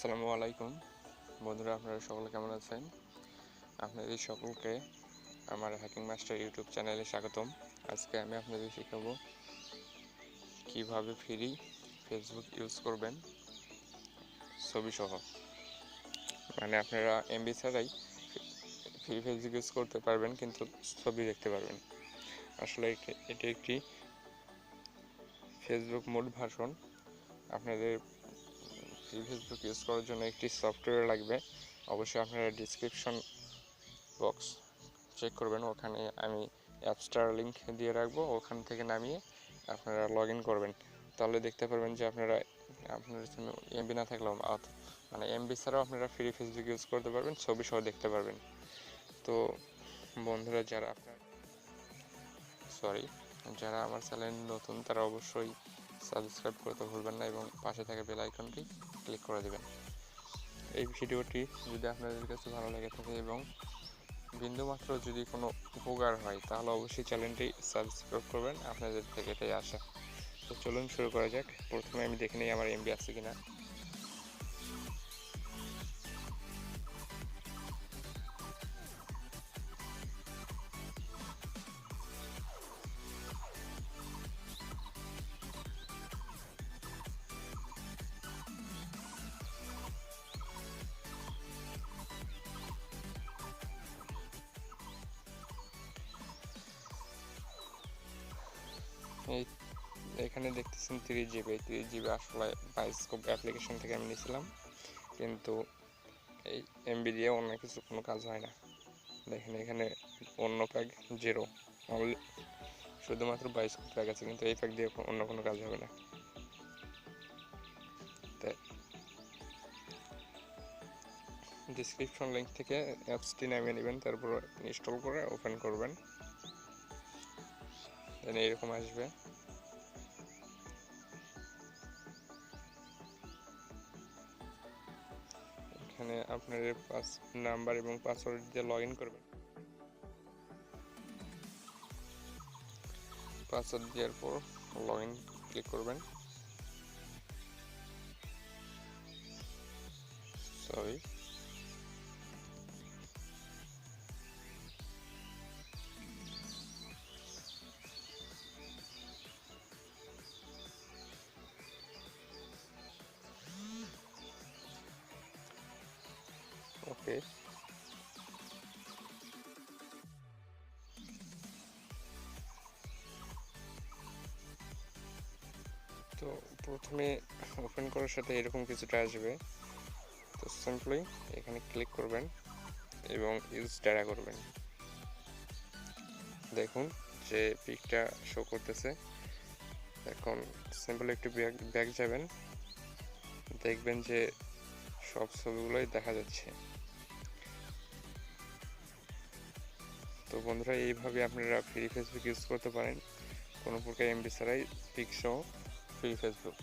আসসালামু আলাইকুম বন্ধুরা, আপনারা সকলে কেমন আছেন? আপনাদের সকলকে আমার হ্যাকিং মাস্টার ইউটিউব চ্যানেলে স্বাগতম। আজকে আমি আপনাদের শেখাবো কিভাবে ফ্রি ফেসবুক ইউজ করবেন ছবি সহ। মানে আপনারা এমবি ছাড়াই ফ্রি ফেসবুক ইউজ করতে পারবেন, কিন্তু ছবি দেখতে পারবেন। আসলে এটি একটি ফেসবুক মোড ভার্সন। আপনাদের ফ্রি ফেসবুক ইউজ করার জন্য একটি সফটওয়্যার লাগবে। অবশ্যই আপনারা ডিসক্রিপশন বক্স চেক করবেন, ওখানে আমি অ্যাপসটার লিঙ্ক দিয়ে রাখবো। ওখান থেকে নামিয়ে আপনারা লগ ইন করবেন, তাহলে দেখতে পারবেন যে আপনারা আপনার এমবি না থাকলেও মানে এমবি ছাড়াও আপনারা ফ্রি ফেসবুক ইউজ করতে পারবেন, ছবি সহ দেখতে পারবেন। তো বন্ধুরা, যারা আমার চ্যানেল নতুন তারা অবশ্যই সাবস্ক্রাইব করতে ভুলবেন না এবং পাশে থাকা বেল আইকনটি ক্লিক করে দেবেন। এই ভিডিওটি যদি আপনাদের কাছে ভালো লেগে থাকে এবং বিন্দুমাত্র যদি কোনো উপকার হয়, তাহলে অবশ্যই চ্যানেলটি সাবস্ক্রাইব করবেন। আপনাদের থেকে এটাই আশা। তো চলুন শুরু করা যাক। প্রথমে আমি দেখে নিই আমার এমবি আছে কিনা। এই এখানে দেখতেছেন 3 জিবি আসলে বায়োস্কোপ অ্যাপ্লিকেশন থেকে আমি নিয়েছিলাম, কিন্তু এই এমবি দিয়ে অন্য কিছু কোনো কাজ হয় না। দেখেন এখানে অন্য প্যাক 0, অনলি শুধুমাত্র বায়োস্কোপ প্যাক আছে, কিন্তু এই প্যাক দিয়ে অন্য কোনো কাজ হবে না। তাই ডিসক্রিপশন লিঙ্ক থেকে অ্যাপসটি নামিয়ে নেবেন, তারপর ইনস্টল করে ওপেন করবেন। দেন এরকম আসবে। এখানে আপনার নাম্বার এবং পাসওয়ার্ড দিয়ে লগ ইন করবেন। পাসওয়ার্ড দেওয়ার পর লগ ইন ক্লিক করবেন। সরি, ওকে। তো প্রথমে ওপেন করার সাথে এরকম কিছুটা আসবে। তো সিম্পলি এখানে ক্লিক করবেন এবং ইউজ ডাটা করবেন। দেখুন যে পিকটা শো করতেছে। এখন সিম্পলি একটু ব্যাক যাবেন, দেখবেন যে সব ছবিগুলোই দেখা যাচ্ছে। তো বন্ধুরা, এইভাবে আপনারা ফ্রি ফেসবুক ইউজ করতে পারেন কোনো প্রকার এমবি ছাড়াই, পিক সহ ফ্রি ফেসবুক।